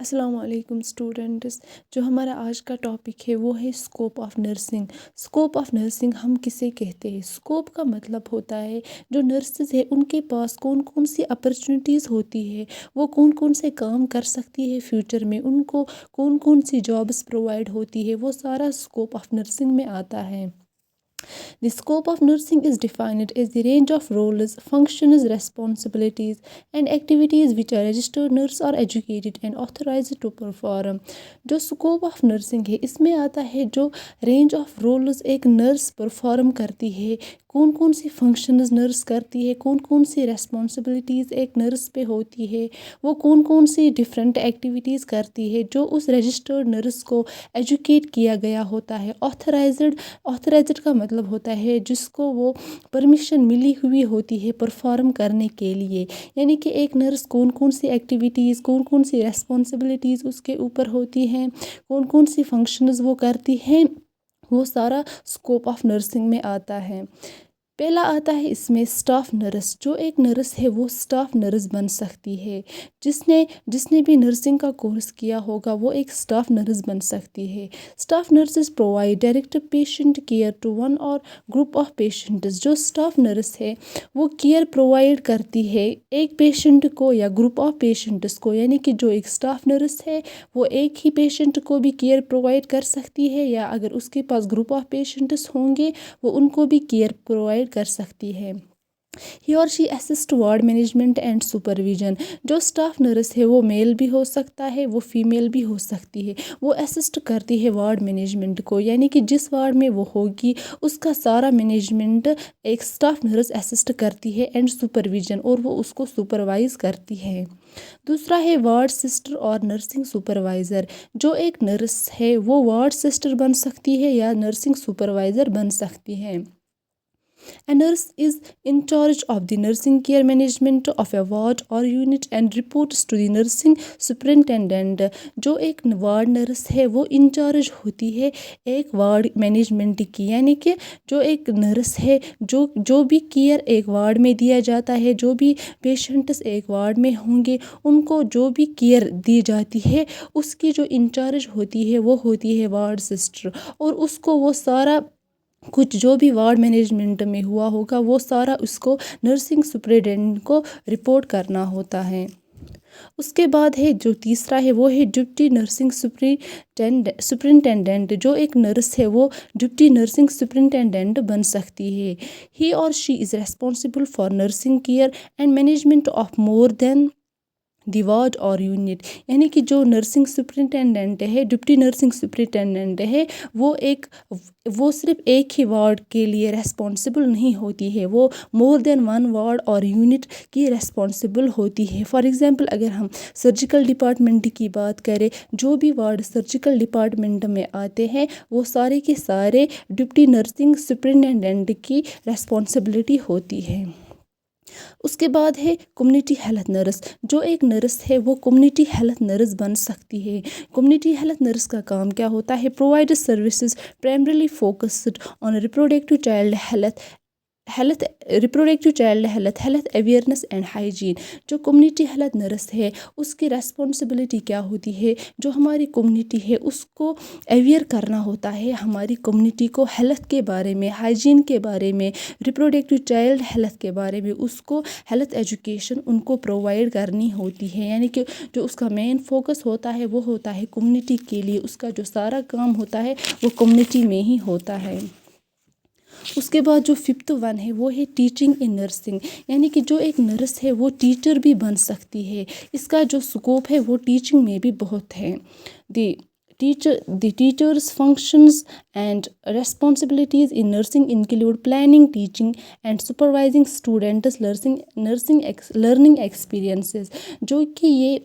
السلام علیکم اسٹوڈنٹس، جو ہمارا آج کا ٹاپک ہے وہ ہے scope of nursing. Scope of nursing ہم کسے کہتے ہیں؟ اسکوپ کا مطلب ہوتا ہے جو نرسز ہے ان کے پاس کون کون سی اپرچونیٹیز ہوتی ہے، وہ کون کون سے کام کر سکتی ہے فیوچر میں، ان کو کون کون سی جابس پرووائڈ ہوتی ہے، وہ سارا اسکوپ آف نرسنگ میں آتا ہے۔ The scope of nursing is defined as the range of roles, functions, responsibilities, and activities which a registered nurse are educated and authorized to perform۔ جو scope of nursing ہے اس میں آتا ہے جو range of rules ایک nurse perform کرتی ہے، کون کون سی فنکشنز نرس کرتی ہے، کون کون سی ریسپانسبلٹیز ایک نرس پہ ہوتی ہے، وہ کون کون سی ڈفرینٹ ایکٹیویٹیز کرتی ہے، جو اس رجسٹرڈ نرس کو ایجوکیٹ کیا گیا ہوتا ہے۔ آتھرائزڈ کا مطلب ہوتا ہے جس کو وہ پرمیشن ملی ہوئی ہوتی ہے پرفارم کرنے کے لیے، یعنی کہ ایک نرس کون کون سی ایکٹیویٹیز، کون کون سی ریسپانسبلٹیز اس کے اوپر ہوتی ہیں، کون کون سی فنکشنز وہ کرتی ہیں، وہ سارا اسکوپ آف نرسنگ میں آتا ہے۔ پہلا آتا ہے اس میں اسٹاف نرس۔ جو ایک نرس ہے وہ اسٹاف نرس بن سکتی ہے، جس نے بھی نرسنگ کا کورس کیا ہوگا وہ ایک اسٹاف نرس بن سکتی ہے۔ Staff nurses provide direct patient care to one اور گروپ آف پیشنٹس۔ جو اسٹاف نرس ہے وہ کیئر پرووائڈ کرتی ہے ایک پیشنٹ کو یا گروپ آف پیشنٹس کو، یعنی کہ جو ایک اسٹاف نرس ہے وہ ایک ہی پیشنٹ کو بھی کیئر پرووائڈ کر سکتی ہے، یا اگر اس کے پاس گروپ آف پیشنٹس ہوں گے وہ ان کو بھی کیئر پرووائڈ کر سکتی ہے۔ ہی اور she assist ward management and supervision. جو اسٹاف نرس ہے وہ میل بھی ہو سکتا ہے، وہ فیمیل بھی ہو سکتی ہے، وہ اسسٹ کرتی ہے وارڈ مینجمنٹ کو، یعنی کہ جس وارڈ میں وہ ہوگی اس کا سارا مینجمنٹ ایک اسٹاف نرس اسسٹ کرتی ہے اینڈ سپرویژن، اور وہ اس کو سپروائز کرتی ہے۔ دوسرا ہے وارڈ سسٹر اور نرسنگ سپروائزر۔ جو ایک نرس ہے وہ وارڈ سسٹر بن سکتی ہے یا نرسنگ سپروائزر بن سکتی ہے۔ A nurse is in charge of the nursing care management of a ward or unit and reports to the nursing superintendent۔ جو ایک وارڈ نرس ہے وہ انچارج ہوتی ہے ایک وارڈ مینجمنٹ کی، یعنی کہ جو ایک نرس ہے جو بھی کیئر ایک وارڈ میں دیا جاتا ہے، جو بھی پیشنٹس ایک وارڈ میں ہوں گے ان کو جو بھی کیئر دی جاتی ہے اس کی جو انچارج ہوتی ہے وہ ہوتی ہے وارڈ سسٹر، اور اس کو وہ سارا کچھ جو بھی وارڈ مینجمنٹ میں ہوا ہوگا وہ سارا اس کو نرسنگ سپرنٹینڈنٹ کو رپورٹ کرنا ہوتا ہے۔ اس کے بعد ہے جو تیسرا ہے وہ ہے ڈپٹی نرسنگ سپرنٹینڈنٹ۔ جو ایک نرس ہے وہ ڈپٹی نرسنگ سپرنٹینڈنٹ بن سکتی ہے۔ ہی اور she is responsible for nursing care and management of more than the ward اور یونٹ، یعنی کہ جو نرسنگ سپرنٹینڈنٹ ہے، ڈپٹی نرسنگ سپرنٹینڈنٹ ہے، وہ صرف ایک ہی وارڈ کے لیے ریسپانسبل نہیں ہوتی ہے، وہ مور دین ون وارڈ اور یونٹ کی ریسپانسبل ہوتی ہے۔ فار ایگزامپل اگر ہم سرجیکل ڈپارٹمنٹ کی بات کریں، جو بھی وارڈ سرجیکل ڈپارٹمنٹ میں آتے ہیں وہ سارے کے سارے ڈپٹی نرسنگ سپرنٹینڈنٹ کی ریسپانسبلٹی ہوتی ہے۔ اس کے بعد ہے کمیونٹی ہیلتھ نرس۔ جو ایک نرس ہے وہ کمیونٹی ہیلتھ نرس بن سکتی ہے۔ کمیونٹی ہیلتھ نرس کا کام کیا ہوتا ہے؟ Provide services primarily focused on reproductive child health, health awareness and hygiene۔ جو کمیونٹی ہیلتھ نرس ہے اس کی ریسپانسبلٹی کیا ہوتی ہے؟ جو ہماری کمیونٹی ہے اس کو اویئر کرنا ہوتا ہے، ہماری کمیونٹی کو ہیلتھ کے بارے میں، ہائیجین کے بارے میں، ریپروڈکٹیو چائلڈ ہیلتھ کے بارے میں، اس کو ہیلتھ ایجوکیشن ان کو پرووائڈ کرنی ہوتی ہے، یعنی کہ جو اس کا مین فوکس ہوتا ہے وہ ہوتا ہے کمیونٹی کے لیے، اس کا جو سارا کام ہوتا ہے وہ کمیونٹی میں ہی ہوتا ہے۔ اس کے بعد جو ففتھ ون ہے وہ ہے ٹیچنگ ان نرسنگ، یعنی کہ جو ایک نرس ہے وہ ٹیچر بھی بن سکتی ہے۔ اس کا جو سکوپ ہے وہ ٹیچنگ میں بھی بہت ہے۔ The teacher's functions and responsibilities in nursing include planning, teaching, and supervising students' learning experiences۔ جو کہ یہ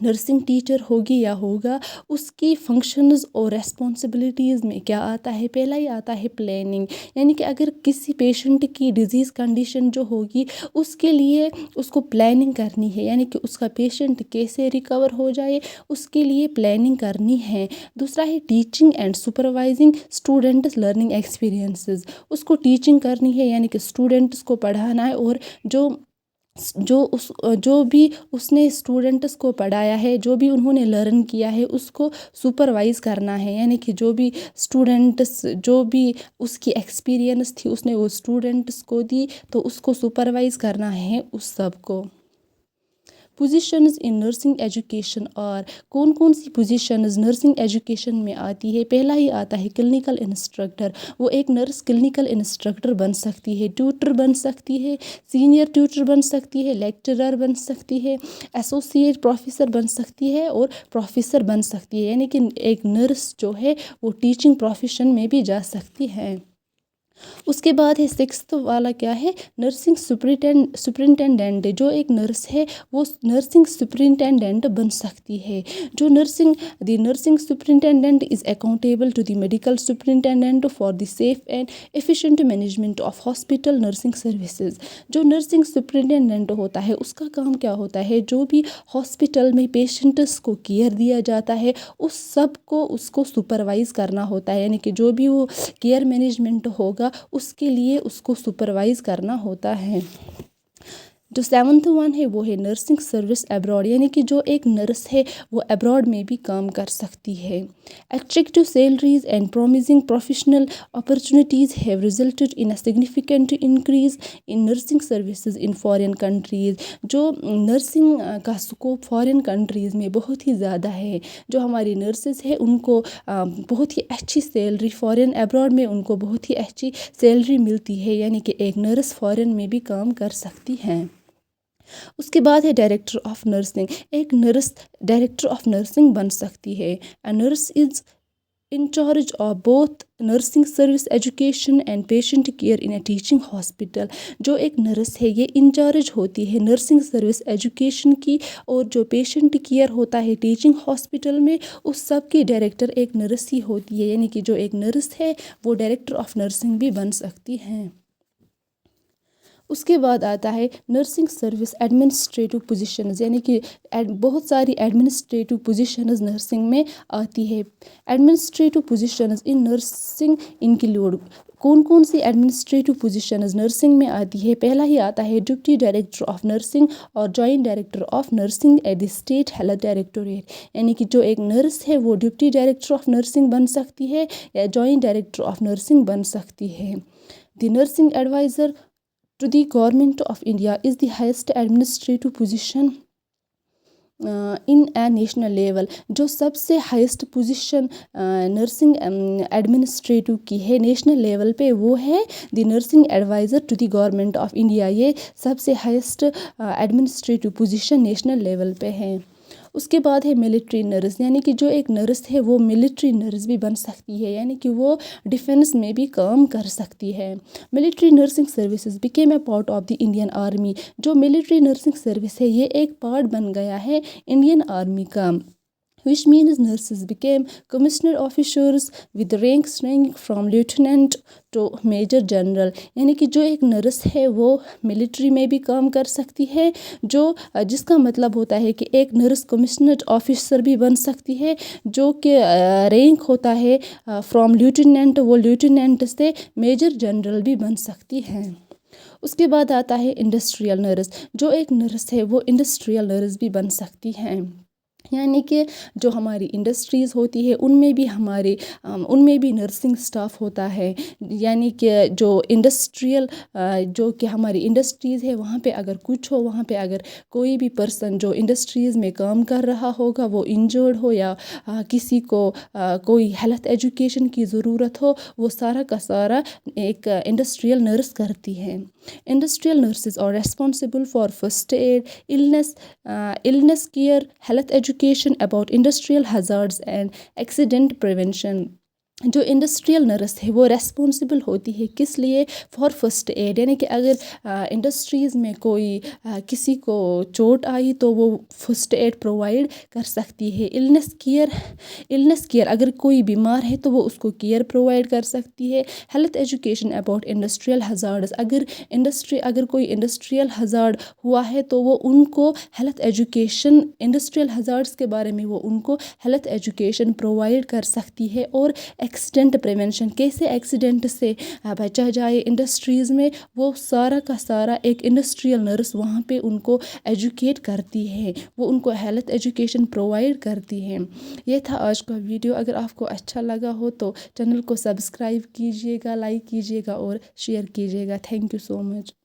نرسنگ ٹیچر ہوگی یا ہوگا، اس کی فنکشنز اور ریسپانسبلٹیز میں کیا آتا ہے؟ پہلا ہی آتا ہے پلاننگ، یعنی کہ اگر کسی پیشنٹ کی ڈیزیز کنڈیشن جو ہوگی اس کے لیے اس کو پلاننگ کرنی ہے، یعنی کہ اس کا پیشنٹ کیسے ریکور ہو جائے اس کے لیے پلاننگ کرنی ہے۔ دوسرا ہے teaching and supervising students learning experiences. اس کو ٹیچنگ کرنی ہے، یعنی کہ اسٹوڈنٹس کو پڑھانا ہے، اور جو جو بھی اس نے اسٹوڈنٹس کو پڑھایا ہے، جو بھی انہوں نے لرن کیا ہے، اس کو سپروائز کرنا ہے، یعنی کہ جو بھی اسٹوڈنٹس، جو بھی اس کی ایکسپیرینس تھی اس نے وہ اسٹوڈنٹس کو دی، تو اس کو سپروائز کرنا ہے اس سب کو۔ پوزیشنز ان نرسنگ ایجوکیشن، اور کون کون سی پوزیشنز نرسنگ ایجوکیشن میں آتی ہے؟ پہلا ہی آتا ہے کلینکل انسٹرکٹر۔ وہ ایک نرس کلینکل انسٹرکٹر بن سکتی ہے، ٹیوٹر بن سکتی ہے، سینئر ٹیوٹر بن سکتی ہے، لیکچرر بن سکتی ہے، ایسوسیٹ پروفیسر بن سکتی ہے، اور پروفیسر بن سکتی ہے، یعنی کہ ایک نرس جو ہے وہ ٹیچنگ پروفیشن میں بھی جا سکتی ہے۔ اس کے بعد ہے سکستھ والا، کیا ہے؟ Nursing superintendent. جو ایک نرس ہے وہ نرسنگ سپرنٹینڈنٹ بن سکتی ہے۔ جو nursing superintendent is accountable to the medical superintendent for the safe and efficient management of hospital nursing services. جو نرسنگ سپرنٹینڈنٹ ہوتا ہے اس کا کام کیا ہوتا ہے؟ جو بھی ہاسپٹل میں پیشنٹس کو کیئر دیا جاتا ہے اس کو سپروائز کرنا ہوتا ہے، یعنی کہ جو بھی وہ کیئر مینجمنٹ ہوگا اس کے لیے اس کو سپروائز کرنا ہوتا ہے۔ جو سیونتھ ون ہے وہ ہے نرسنگ سروس ابراڈ، یعنی کہ جو ایک نرس ہے وہ ابراڈ میں بھی کام کر سکتی ہے۔ Attractive salaries and promising professional opportunities have resulted in a significant increase in nursing services in foreign countries. جو نرسنگ کا اسکوپ فارن کنٹریز میں بہت ہی زیادہ ہے۔ جو ہماری نرسز ہیں ان کو بہت ہی اچھی سیلری، فارن ابراڈ میں ان کو بہت ہی اچھی سیلری ملتی ہے، یعنی کہ ایک نرس فارن میں بھی کام کر سکتی ہیں۔ اس کے بعد ہے ڈائریکٹر آف نرسنگ۔ ایک نرس ڈائریکٹر آف نرسنگ بن سکتی ہے۔ اے nurse is in charge of both nursing service education and patient care in a teaching hospital۔ جو ایک نرس ہے یہ انچارج ہوتی ہے نرسنگ سروس ایجوکیشن کی، اور جو پیشنٹ کیئر ہوتا ہے ٹیچنگ ہاسپٹل میں اس سب کی ڈائریکٹر ایک نرس ہی ہوتی ہے، یعنی کہ جو ایک نرس ہے وہ ڈائریکٹر آف نرسنگ بھی بن سکتی ہیں۔ اس کے بعد آتا ہے نرسنگ سروس ایڈمنسٹریٹو پوزیشنز، یعنی کہ بہت ساری ایڈمنسٹریٹو پوزیشنز نرسنگ میں آتی ہے۔ Administrative positions in nursing include, کون کون سی ایڈمنسٹریٹو پوزیشنز نرسنگ میں آتی ہے؟ پہلا ہی آتا ہے ڈپٹی ڈائریکٹر آف نرسنگ اور joint director of nursing at the state health directorate, یعنی کہ جو ایک نرس ہے وہ ڈپٹی ڈائریکٹر آف نرسنگ بن سکتی ہے یا جوائنٹ ڈائریکٹر آف نرسنگ بن سکتی ہے۔ The nursing adviser to the Government of India is the highest administrative position in a national level۔ جو سب سے ہائیسٹ پوزیشن نرسنگ ایڈمنسٹریٹو کی ہے نیشنل لیول پہ وہ ہے the nursing adviser to the government of India. یہ سب سے highest administrative position national level پہ ہے۔ اس کے بعد ہے ملٹری نرس، یعنی کہ جو ایک نرس ہے وہ ملٹری نرس بھی بن سکتی ہے، یعنی کہ وہ ڈیفینس میں بھی کام کر سکتی ہے۔ Military nursing services became a part of the Indian army. جو ملٹری نرسنگ سروس ہے یہ ایک پارٹ بن گیا ہے انڈین آرمی کا، which means nurses became commissioned officers with ranks ranging from lieutenant to major general۔ یعنی کہ جو ایک نرس ہے وہ ملٹری میں بھی کام کر سکتی ہے، جس کا مطلب ہوتا ہے کہ ایک نرس کمشنڈ آفیسر بھی بن سکتی ہے، جو کہ رینک ہوتا ہے فرام لیوٹیننٹ، وہ لیوٹیننٹ سے میجر جنرل بھی بن سکتی ہے۔ اس کے بعد آتا ہے انڈسٹریل نرس۔ جو ایک نرس ہے وہ انڈسٹریل نرس بھی بن سکتی ہیں، یعنی کہ جو ہماری انڈسٹریز ہوتی ہے ان میں بھی نرسنگ سٹاف ہوتا ہے، یعنی کہ جو انڈسٹریل جو کہ ہماری انڈسٹریز ہے وہاں پہ اگر کچھ ہو، وہاں پہ اگر کوئی بھی پرسن جو انڈسٹریز میں کام کر رہا ہوگا وہ انجرڈ ہو یا کسی کو کوئی ہیلتھ ایجوکیشن کی ضرورت ہو، وہ سارا کا سارا ایک انڈسٹریل نرس کرتی ہے۔ Industrial nurses are responsible for first aid, illness care, health education about industrial hazards and accident prevention۔ جو انڈسٹریل نرس ہے وہ ریسپانسبل ہوتی ہے کس لیے؟ فار فرسٹ ایڈ، یعنی کہ اگر انڈسٹریز میں کوئی کسی کو چوٹ آئی تو وہ فرسٹ ایڈ پرووائڈ کر سکتی ہے۔ النس کیئر، اگر کوئی بیمار ہے تو وہ اس کو کیئر پرووائڈ کر سکتی ہے۔ ہیلتھ ایجوکیشن اباؤٹ انڈسٹریل ہزارڈز، اگر کوئی انڈسٹریل ہزارڈ ہوا ہے تو وہ ان کو ہیلتھ ایجوکیشن، انڈسٹریل ہزارڈز کے بارے میں وہ ان کو ہیلتھ ایجوکیشن پرووائڈ کر سکتی ہے۔ اور ایکسیڈنٹ پریونشن، کیسے ایکسیڈنٹ سے بچا جائے انڈسٹریز میں، وہ سارا کا سارا ایک انڈسٹریل نرس وہاں پہ ان کو ایجوکیٹ کرتی ہے، وہ ان کو ہیلتھ ایجوکیشن پرووائڈ کرتی ہے۔ یہ تھا آج کا ویڈیو، اگر آپ کو اچھا لگا ہو تو چینل کو سبسکرائب کیجیے گا، لائک کیجیے گا اور شیئر کیجیے گا۔ Thank you so much.